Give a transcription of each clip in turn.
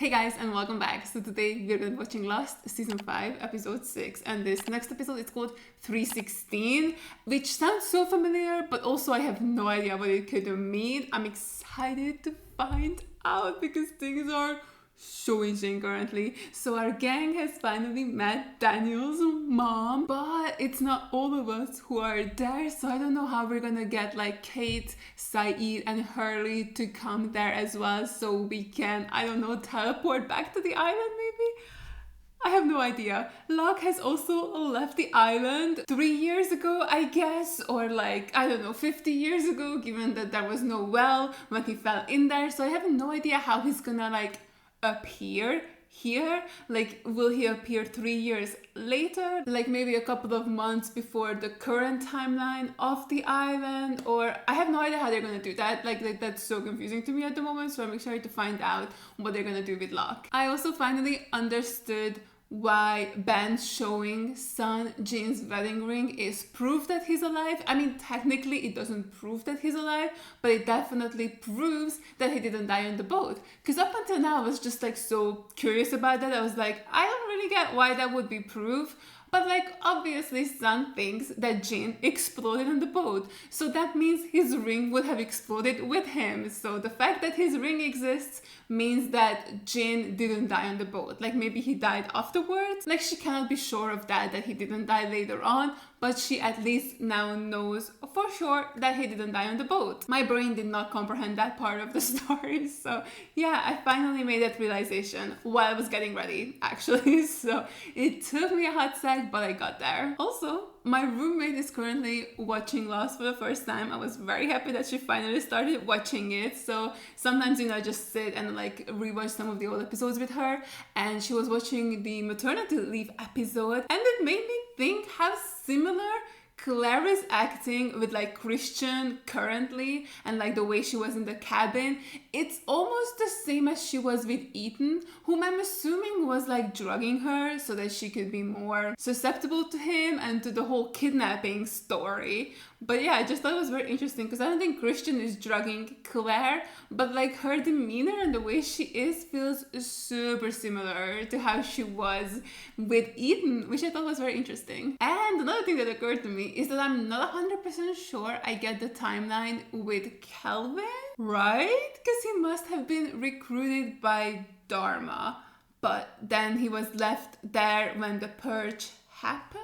Hey guys, and welcome back. So today we're going to be watching Lost season 5 episode 6, and this next episode is called 316, which sounds so familiar, but also I have no idea what it could mean. I'm excited to find out because things are so insane currently. So our gang has finally met Daniel's mom, but it's not all of us who are there, so I don't know how we're gonna get like Kate, Saeed and Hurley to come there as well, so we can, I don't know, teleport back to the island maybe? I have no idea. Locke has also left the island 3 years ago, I guess, or like, I don't know, 50 years ago, given that there was no well when he fell in there, so I have no idea how he's gonna like appear here. Like, will he appear 3 years later, like maybe a couple of months before the current timeline of the island, or I have no idea how they're gonna do that. Like that's so confusing to me at the moment, so I'm excited to find out what they're gonna do with Locke. I also finally understood why Ben showing son Jean's wedding ring is proof that he's alive. I mean, technically it doesn't prove that he's alive, but it definitely proves that he didn't die on the boat. Because up until now I was just like so curious about that. I was like, I don't really get why that would be proof. But like, obviously son thinks that Jean exploded on the boat, so that means his ring would have exploded with him. So the fact that his ring exists means that Jean didn't die on the boat. Like maybe he died afterwards. Like she cannot be sure of that he didn't die later on, but she at least now knows for sure that he didn't die on the boat. My brain did not comprehend that part of the story, so yeah, I finally made that realization while I was getting ready, actually. So it took me a hot sec, but I got there. Also, my roommate is currently watching Lost for the first time. I was very happy that she finally started watching it. So sometimes, I just sit and like rewatch some of the old episodes with her, and she was watching the maternity leave episode, and it made me think how similar Claire is acting with like Christian currently, and like the way she was in the cabin. It's almost the same as she was with Ethan, whom I'm assuming was like drugging her so that she could be more susceptible to him and to the whole kidnapping story. But yeah, I just thought it was very interesting because I don't think Christian is drugging Claire, but like her demeanor and the way she is feels super similar to how she was with Ethan, which I thought was very interesting. And another thing that occurred to me is that I'm not 100% sure I get the timeline with Kelvin, right? Because he must have been recruited by Dharma, but then he was left there when the purge happened,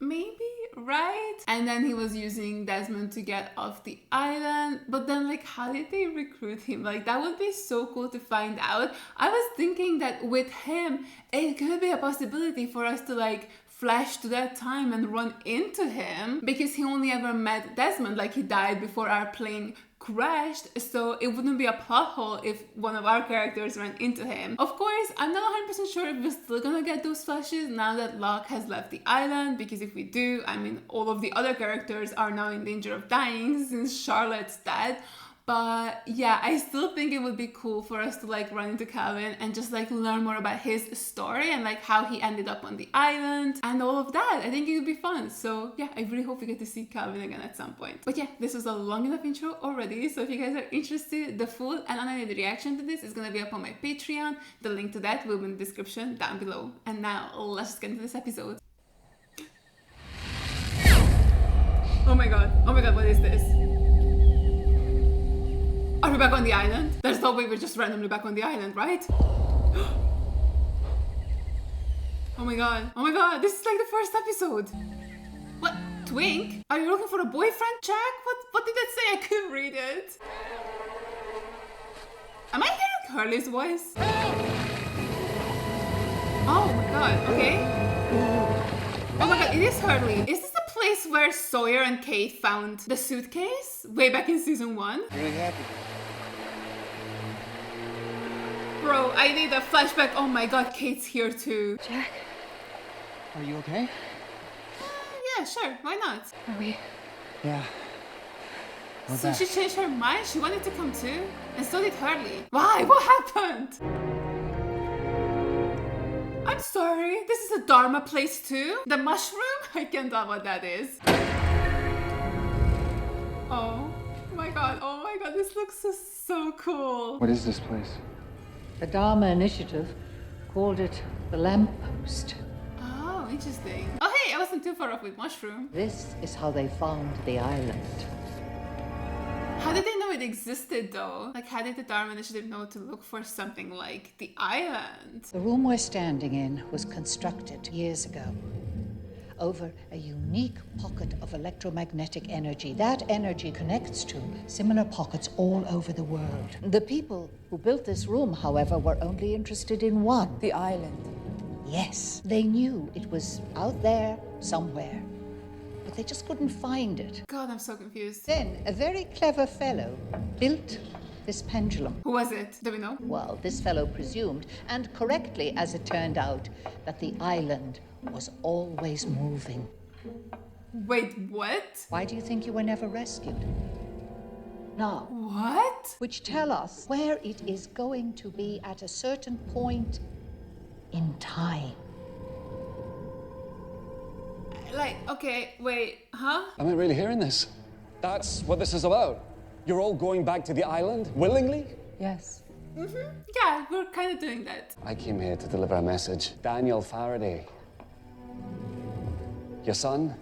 maybe? Right? And then he was using Desmond to get off the island, but then like how did they recruit him? Like that would be so cool to find out. I was thinking that with him it could be a possibility for us to like flash to that time and run into him, because he only ever met Desmond, like he died before our plane crashed, so it wouldn't be a plot hole if one of our characters ran into him. Of course, I'm not 100% sure if we're still gonna get those flashes now that Locke has left the island, because if we do, I mean, all of the other characters are now in danger of dying since Charlotte's dead. But yeah, I still think it would be cool for us to like run into Calvin and just like learn more about his story and like how he ended up on the island and all of that. I think it would be fun. So yeah, I really hope we get to see Calvin again at some point. But yeah, this was a long enough intro already. So if you guys are interested, the full and unedited reaction to this is gonna be up on my Patreon. The link to that will be in the description down below. And now let's just get into this episode. Oh my god, what is this? Are we back on the island? There's no way we're just randomly back on the island, right? Oh my god, this is like the first episode. What? Twink? Are you looking for a boyfriend, Jack? What did that say? I couldn't read it. Am I hearing Hurley's voice? Oh my god, okay. Oh my god, it is Hurley. Is this the place where Sawyer and Kate found the suitcase? Way back in season 1? Really happy. Bro, I need a flashback. Oh my god, Kate's here too. Jack, are you okay? Yeah, sure, why not? Are we? Yeah. So she changed her mind? She wanted to come too? And so did Hurley. Why? What happened? I'm sorry, this is a Dharma place too? The mushroom? I can't tell what that is. Oh my god, this looks so cool. What is this place? The Dharma Initiative called it the lamppost. Oh, interesting. Oh, hey, I wasn't too far off with mushroom. This is how they found the island. How did they know it existed, though? Like, how did the Dharma Initiative know to look for something like the island? The room we're standing in was constructed years ago over a unique pocket of electromagnetic energy. That energy connects to similar pockets all over the world. The people who built this room, however, were only interested in one. The island. Yes, they knew it was out there somewhere, but they just couldn't find it. God, I'm so confused. Then a very clever fellow built this pendulum. Who was it? Do we know? Well, this fellow presumed, and correctly as it turned out, that the island was always moving. Wait, what? Why do you think you were never rescued? Now, What? which tell us where it is going to be at a certain point in time. Like, okay, wait, huh? Am I really hearing this? That's what this is about? You're all going back to the island, willingly? Yes. Yeah, we're kind of doing that. I came here to deliver a message. Daniel Faraday, your son,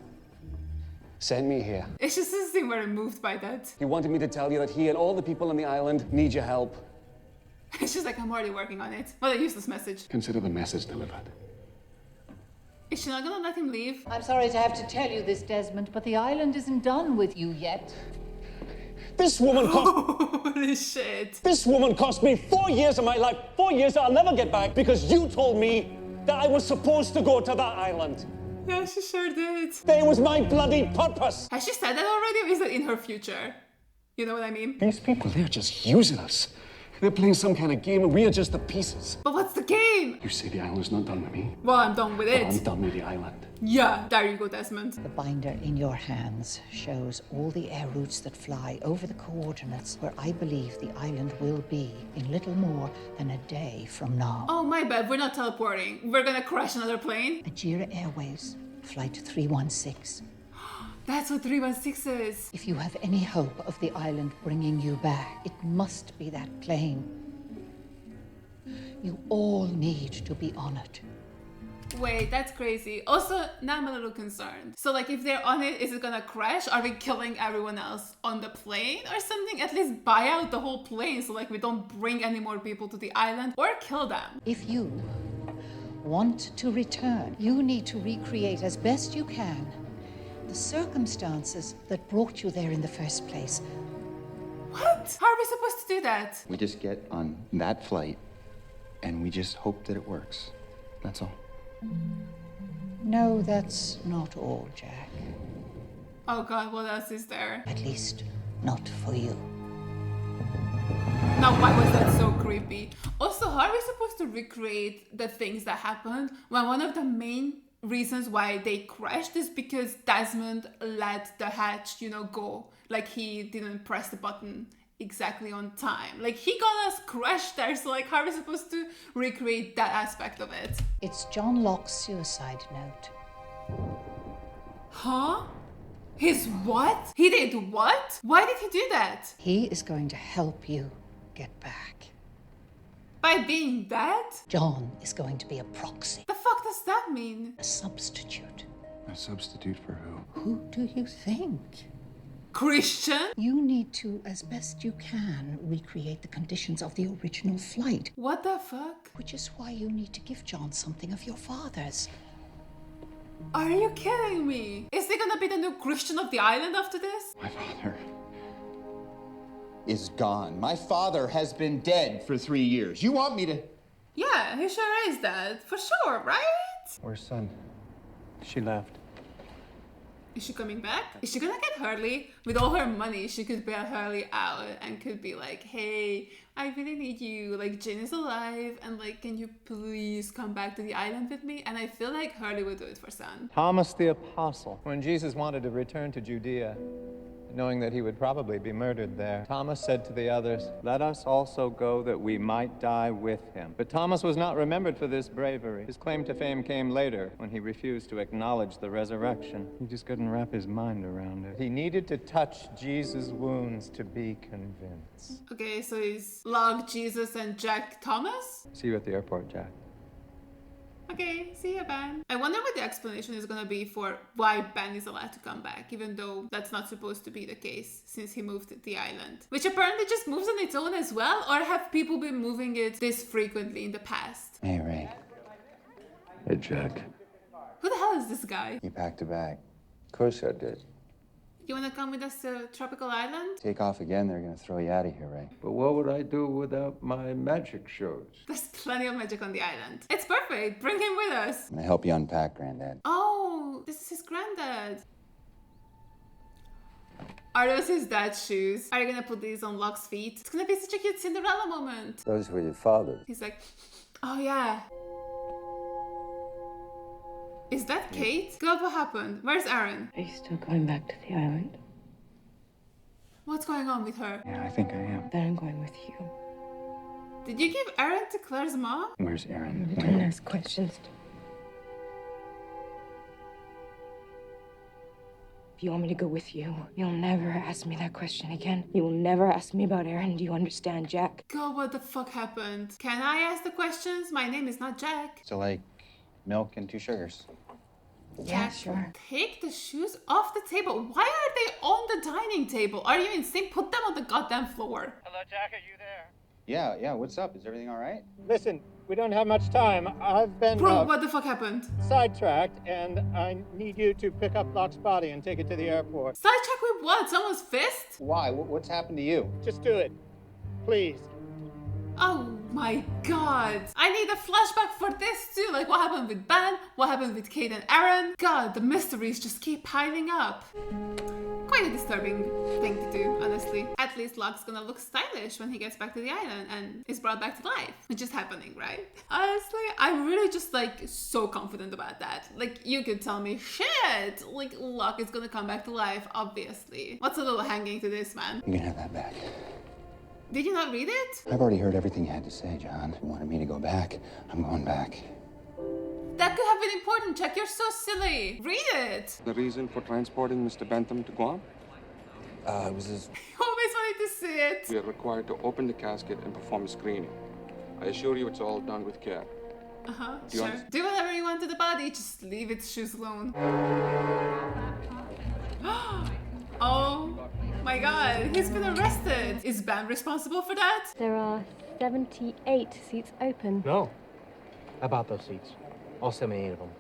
sent me here. It's just this thing very moved by that. He wanted me to tell you that he and all the people on the island need your help. It's just like, I'm already working on it. What a useless message. Consider the message delivered. Is she not gonna let him leave? I'm sorry to have to tell you this, Desmond, but the island isn't done with you yet. This woman cost... Holy shit. This woman cost me 4 years of my life. 4 years that I'll never get back because you told me that I was supposed to go to that island. Yeah, she sure did. That was my bloody purpose. Has she said that already, or is that in her future? You know what I mean? These people, they're just using us. They're playing some kind of game and we are just the pieces. But what's the game? You say the island's not done with me. Well, I'm done with I'm it. done with the island. Yeah, there you go, Desmond. The binder in your hands shows all the air routes that fly over the coordinates where I believe the island will be in little more than a day from now. Oh, my bad, we're not teleporting. We're gonna crash another plane? Ajira Airways, Flight 316. That's what 316 is. If you have any hope of the island bringing you back, it must be that plane. You all need to be on it. Wait, that's crazy. Also, now I'm a little concerned. So, like, if they're on it, is it gonna crash? Are we killing everyone else on the plane or something? At least buy out the whole plane so, like, we don't bring any more people to the island or kill them. If you want to return, you need to recreate as best you can the circumstances that brought you there in the first place. What? How are we supposed to do that? We just get on that flight and we just hope that it works. That's all. No, that's not all, Jack. Oh god, what else is there? At least, not for you. Now, why was that so creepy? Also, how are we supposed to recreate the things that happened when one of the main reasons why they crashed is because Desmond let the hatch, go. Like, he didn't press the button exactly on time. Like, he got us crashed there, so, like, how are we supposed to recreate that aspect of it? It's John Locke's suicide note. Huh? His what? He did what? Why did he do that? He is going to help you get back. By being dead? John is going to be a proxy, The fuck does that mean? a substitute. A substitute for who? Who do you think? Christian? You need to, as best you can, recreate the conditions of the original flight, What the fuck? which is why you need to give John something of your father's. Are you kidding me? Is he gonna be the new Christian of the island after this? My father is gone. My father has been dead for 3 years. You want me to... Yeah, he sure is dead. For sure, right? Where's Son? She left. Is she coming back? Is she gonna get Hurley? With all her money, she could bail Hurley out and could be like, hey, I really need you. Like, Jane is alive, and like, can you please come back to the island with me? And I feel like Hurley would do it for Son. Thomas the Apostle. When Jesus wanted to return to Judea, knowing that he would probably be murdered there. Thomas said to the others, "Let us also go that we might die with him." But Thomas was not remembered for this bravery. His claim to fame came later, when he refused to acknowledge the resurrection. He just couldn't wrap his mind around it. He needed to touch Jesus' wounds to be convinced. Okay, so he's Locke, Jesus, and Jack Thomas? See you at the airport, Jack. Okay, see ya, Ben. I wonder what the explanation is gonna be for why Ben is allowed to come back, even though that's not supposed to be the case since he moved the island. Which apparently just moves on its own as well, or have people been moving it this frequently in the past? Hey, Ray. Hey, Jack. Who the hell is this guy? You packed a bag. Of course I did. You wanna come with us to Tropical Island? Take off again, they're gonna throw you out of here, Ray. But what would I do without my magic shows? There's plenty of magic on the island. It's perfect. Bring him with us. I'm gonna help you unpack, Granddad. Oh, this is his granddad. Are those his dad's shoes? Are you gonna put these on Locke's feet? It's gonna be such a cute Cinderella moment. Those were your father's. He's like, oh yeah. Is that Kate? God, what happened? Where's Aaron? Are you still going back to the island? What's going on with her? Yeah, I think I am. Then I'm going with you. Did you give Aaron to Claire's mom? Where's Aaron? Don't ask questions. If you want me to go with you, you'll never ask me that question again. You will never ask me about Aaron. Do you understand, Jack? God, what the fuck happened? Can I ask the questions? My name is not Jack. So, like, milk and 2 sugars. Yeah, sure. Take the shoes off the table. Why are they on the dining table? Are you insane? Put them on the goddamn floor. Hello, Jack, are you there? Yeah, what's up? Is everything all right? Listen, we don't have much time. I've been Bro, what the fuck happened? sidetracked, and I need you to pick up Locke's body and take it to the airport. Sidetrack with what? Someone's fist? Why? What's happened to you? Just do it. Please. Oh my god. I need a flashback for this too. Like what happened with Ben? What happened with Kate and Aaron? God, the mysteries just keep piling up. Quite a disturbing thing to do, honestly. At least Locke's gonna look stylish when he gets back to the island and is brought back to life. Which is happening, right? Honestly, I'm really just like so confident about that. Like you could tell me, shit, like Locke is gonna come back to life, obviously. What's a little hanging to this, man? You can have that back. Did you not read it? I've already heard everything you had to say, John. If you wanted me to go back, I'm going back. That could have been important, Chuck. You're so silly. Read it. The reason for transporting Mr. Bentham to Guam? It was his... Always wanted to see it. We are required to open the casket and perform a screening. I assure you it's all done with care. Uh-huh, Do you sure. understand? Do whatever you want to the body, just leave its shoes alone. Oh my god, he's been arrested. Is Ben responsible for that? There are 78 seats open. No. I bought those seats. All 78 of them.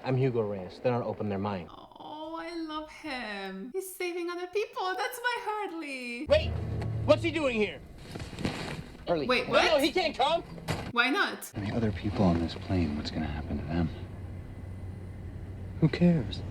I'm Hugo Reyes. They don't open their mind. Oh, I love him. He's saving other people. That's my Hurley. Wait, what's he doing here? Early. Wait, what? No, he can't come. Why not? And the other people on this plane, what's gonna happen to them? Who cares?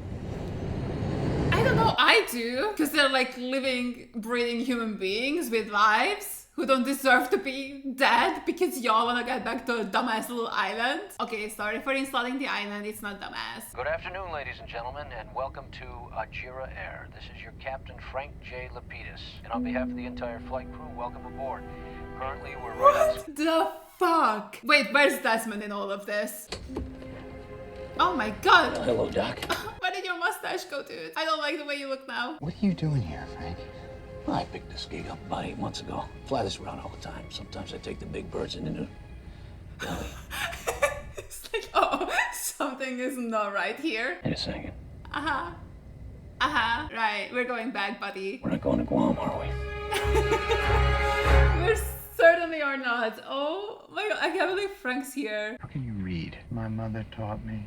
I don't know, I do. Because they're like living, breathing human beings with lives who don't deserve to be dead because y'all want to get back to a dumbass little island. Okay, sorry for installing the island. It's not dumbass. Good afternoon, ladies and gentlemen, and welcome to Ajira Air. This is your captain, Frank J. Lapidus. And on behalf of the entire flight crew, welcome aboard. Currently, we're right What the fuck? Wait, where's Desmond in all of this? Oh my god. Hello, Doc. Where did your mustache go, dude? I don't like the way you look now. What are you doing here, Frank? I picked this gig up about 8 months ago. Fly this around all the time. Sometimes I take the big birds into New Delhi. It's like, oh, something is not right here. Wait a second. Uh-huh. Uh-huh. Right, we're going back, buddy. We're not going to Guam, are we? We certainly are not. Oh my god, I can't believe Frank's here. How can you read? My mother taught me.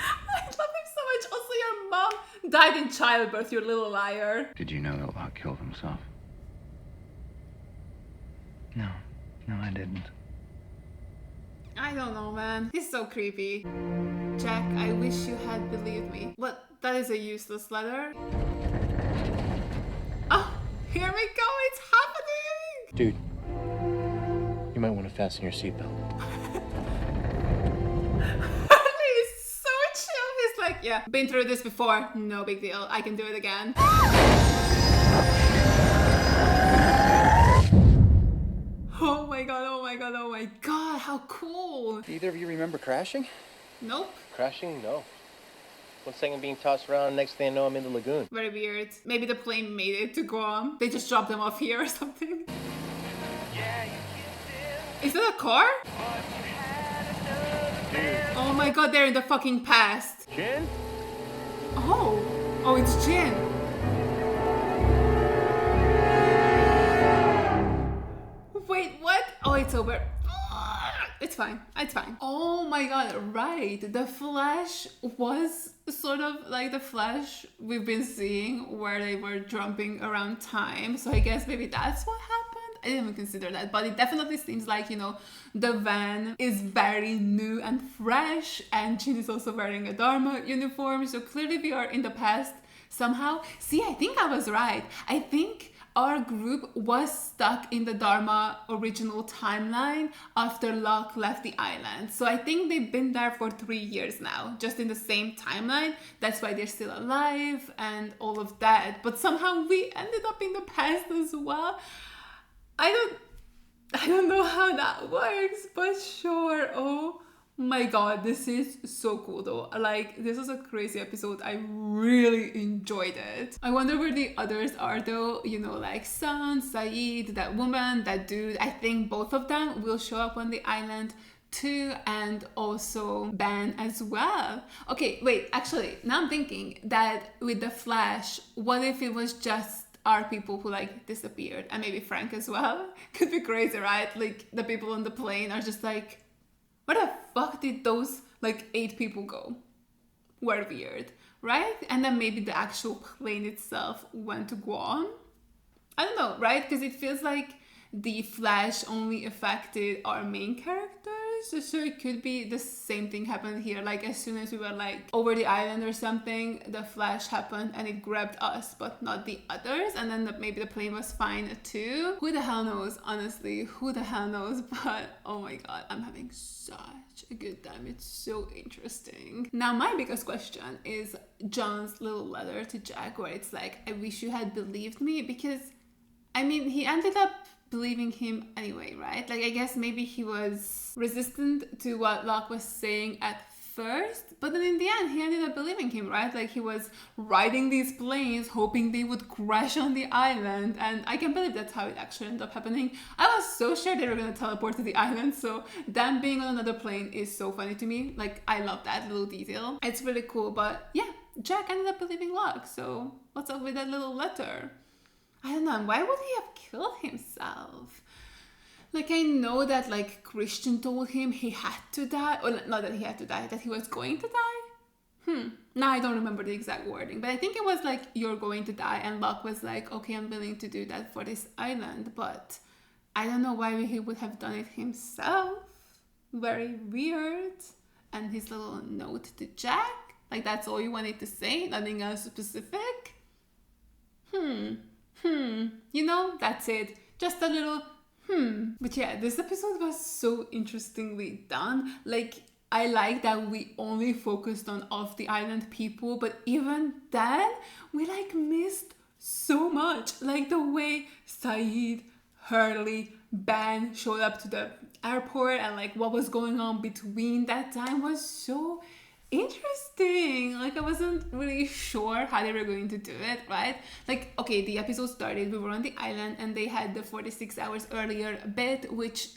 I love him so much. Also, your mom died in childbirth, you little liar. Did you know that Locke killed himself? No, I didn't. I don't know, man. He's so creepy. Jack, I wish you had believed me. What? That is a useless letter? Oh, here we go. It's happening. Dude, you might want to fasten your seatbelt. He's so chill. He's like, yeah, been through this before, no big deal, I can do it again. Oh my god, oh my god, oh my god, how cool. Do either of you remember crashing? Nope. Crashing? No. 1 second being tossed around, next thing I know I'm in the lagoon. Very weird. Maybe the plane made it to Guam. They just dropped them off here or something. Is that a car? Oh my god, they're in the fucking past. Jin? Oh, it's Jin. Wait, what? Oh, it's over. It's fine. It's fine. Oh my god, right. The Flash was sort of like the Flash we've been seeing where they were jumping around time. So I guess maybe that's what happened. I didn't even consider that, but it definitely seems like, you know, the van is very new and fresh, and Jin is also wearing a Dharma uniform. So clearly we are in the past somehow. See, I think I was right. I think our group was stuck in the Dharma original timeline after Locke left the island. So I think they've been there for 3 years now, just in the same timeline. That's why they're still alive and all of that. But somehow we ended up in the past as well. I don't know how that works, but sure. Oh my god, this is so cool though. Like, this was a crazy episode. I really enjoyed it. I wonder where the others are though. You know, like Sun, Saeed, that woman, that dude. I think both of them will show up on the island too, and also Ben as well. Okay, wait, actually, now I'm thinking that with the Flash, what if it was just our people who like disappeared, and maybe Frank as well? Could be crazy, right? Like, the people on the plane are just like, where the fuck did those like 8 people go? Were weird, right? And then maybe the actual plane itself went to Guam. I don't know, right? Because it feels like the Flash only affected our main characters. So it could be the same thing happened here. Like, as soon as we were like over the island or something, the Flash happened and it grabbed us, but not the others. And then maybe the plane was fine too. Who the hell knows? Honestly, who the hell knows? But oh my god, I'm having such a good time. It's so interesting. Now, my biggest question is John's little letter to Jack, where it's like, I wish you had believed me, because I mean, he ended up believing him anyway, right? Like, I guess maybe he was resistant to what Locke was saying at first, but then in the end he ended up believing him, right? Like, he was riding these planes hoping they would crash on the island, and I can believe that's how it actually ended up happening. I was so sure they were gonna teleport to the island, so them being on another plane is so funny to me. Like, I love that little detail. It's really cool. But yeah, Jack ended up believing Locke, so what's up with that little letter? I don't know, why would he have killed himself? Like, I know that, like, Christian told him he had to die, or not that he had to die, that he was going to die? Now I don't remember the exact wording, but I think it was like, you're going to die, and Locke was like, okay, I'm willing to do that for this island, but I don't know why he would have done it himself. Very weird. And his little note to Jack, like, that's all you wanted to say, nothing else specific? You know, that's it. Just a little But yeah, this episode was so interestingly done. Like, I like that we only focused on off the island people, but even then, we like missed so much. Like the way Saeed, Hurley, Ben showed up to the airport, and like what was going on between that time was so interesting. Like, I wasn't really sure how they were going to do it, right? Like, okay, the episode started, we were on the island, and they had the 46 hours earlier bit, which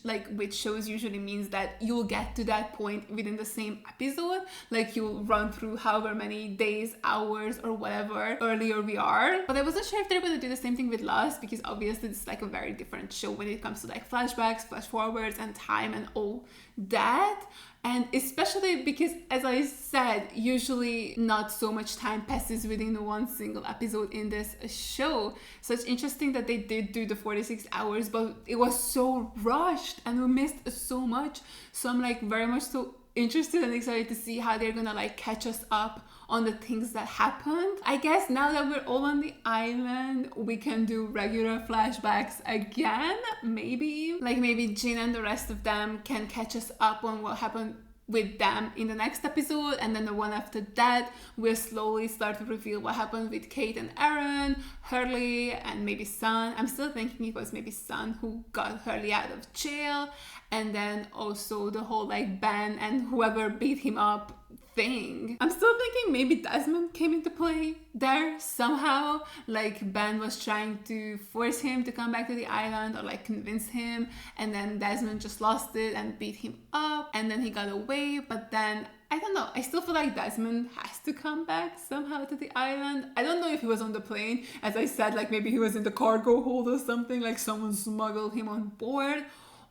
shows usually means that you'll get to that point within the same episode. Like, you'll run through however many days, hours, or whatever earlier we are. But I wasn't sure if they're going to do the same thing with Lost, because obviously it's like a very different show when it comes to like flashbacks, flash forwards, and time and all that. And especially because, as I said, usually not so much time passes within one single episode in this show. So it's interesting that they did do the 46 hours, but it was so rushed and we missed so much. So I'm like very much so interested and excited to see how they're gonna like catch us up on the things that happened. I guess now that we're all on the island, we can do regular flashbacks again, maybe. Like maybe Jin and the rest of them can catch us up on what happened with them in the next episode, and then the one after that we'll slowly start to reveal what happened with Kate and Aaron, Hurley, and maybe Son. I'm still thinking it was maybe Son who got Hurley out of jail, and then also the whole like Ben and whoever beat him up thing. I'm still thinking maybe Desmond came into play there somehow, like Ben was trying to force him to come back to the island or like convince him, and then Desmond just lost it and beat him up, and then he got away. But then I don't know, I still feel like Desmond has to come back somehow to the island. I don't know if he was on the plane, as I said, like maybe he was in the cargo hold or something, like someone smuggled him on board,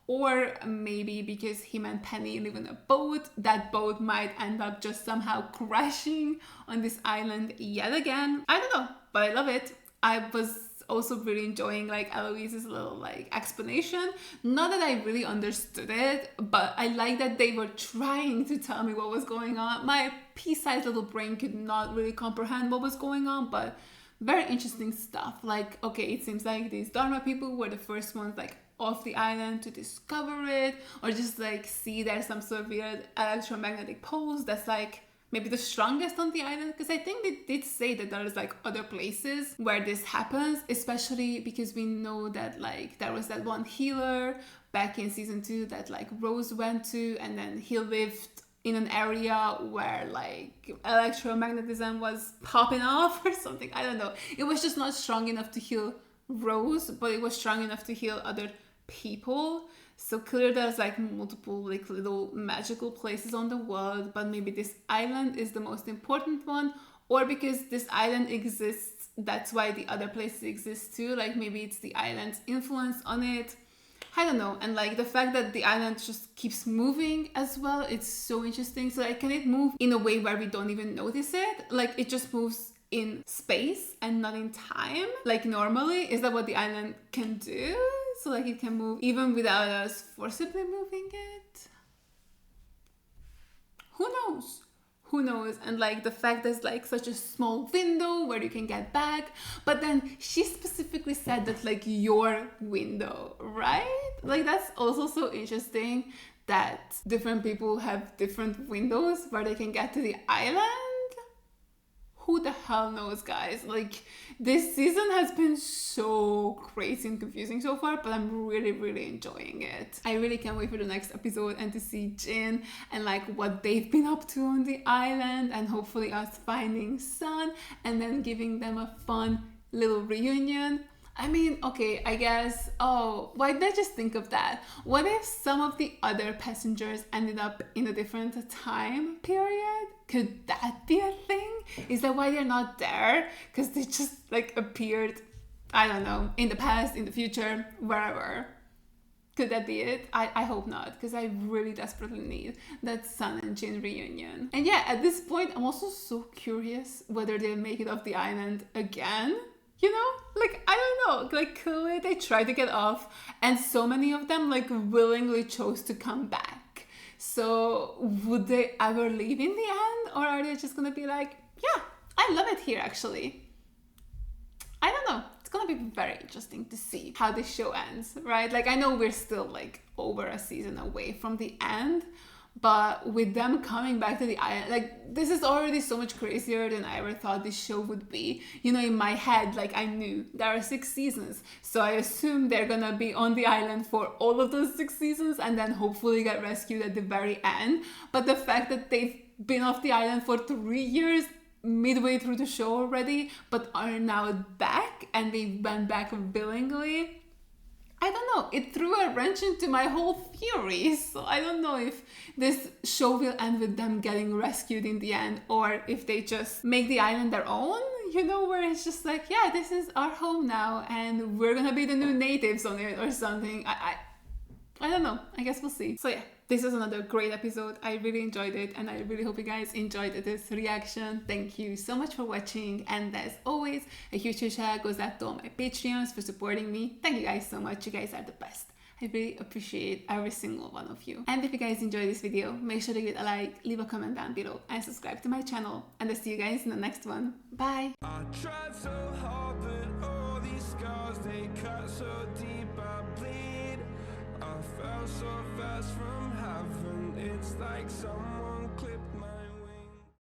or maybe because him and Penny live in a boat, that boat might end up just somehow crashing on this island yet again. I don't know, but I love it. I was also really enjoying like Eloise's little like explanation. Not that I really understood it, but I like that they were trying to tell me what was going on. My pea-sized little brain could not really comprehend what was going on, but very interesting stuff. Like, okay, it seems like these Dharma people were the first ones like off the island to discover it, or just like see there's some sort of weird electromagnetic pulse that's like maybe the strongest on the island, because I think they did say that there's like other places where this happens, especially because we know that like there was that one healer back in season 2 that like Rose went to, and then he lived in an area where like electromagnetism was popping off or something. I don't know, it was just not strong enough to heal Rose, but it was strong enough to heal other people. So clearly there's like multiple like little magical places on the world, but maybe this island is the most important one, or because this island exists, that's why the other places exist too. Like maybe it's the island's influence on it, I don't know. And like the fact that the island just keeps moving as well, it's so interesting. So like, can it move in a way where we don't even notice it? Like it just moves in space and not in time, like normally? Is that what the island can do? So like it can move even without us forcibly moving it? Who knows? Who knows? And like the fact there's like such a small window where you can get back, but then she specifically said that like your window, right? Like that's also so interesting that different people have different windows where they can get to the island. Who the hell knows, guys? Like, this season has been so crazy and confusing so far, but I'm really, really enjoying it. I really can't wait for the next episode and to see Jin and like what they've been up to on the island, and hopefully us finding Sun and then giving them a fun little reunion. I mean, okay, I guess, oh, why did I just think of that? What if some of the other passengers ended up in a different time period? Could that be a thing? Is that why they're not there? Because they just like appeared, I don't know, in the past, in the future, wherever. Could that be it? I hope not, because I really desperately need that Sun and Jin reunion. And yeah, at this point, I'm also so curious whether they'll make it off the island again. You know, like, I don't know, like clearly they tried to get off and so many of them like willingly chose to come back. So would they ever leave in the end, or are they just gonna be like, yeah, I love it here actually? I don't know. It's gonna be very interesting to see how this show ends, right? Like I know we're still like over a season away from the end, but with them coming back to the island, like this is already so much crazier than I ever thought this show would be. You know, in my head, like I knew there are 6 seasons, so I assume they're gonna be on the island for all of those 6 seasons and then hopefully get rescued at the very end. But the fact that they've been off the island for 3 years, midway through the show already, but are now back and they went back willingly, I don't know, it threw a wrench into my whole theory. So I don't know if this show will end with them getting rescued in the end, or if they just make the island their own, you know, where it's just like, yeah, this is our home now and we're gonna be the new natives on it or something. I don't know, I guess we'll see. So yeah, this was another great episode. I really enjoyed it and I really hope you guys enjoyed this reaction. Thank you so much for watching, and as always, a huge shout goes out to all my Patreons for supporting me. Thank you guys so much, you guys are the best. I really appreciate every single one of you. And if you guys enjoyed this video, make sure to give it a like, leave a comment down below and subscribe to my channel, and I'll see you guys in the next one. Bye! I tried so hard, but all these scars, they cut so deep, I bleed. I fell so fast from heaven. It's like someone clipped my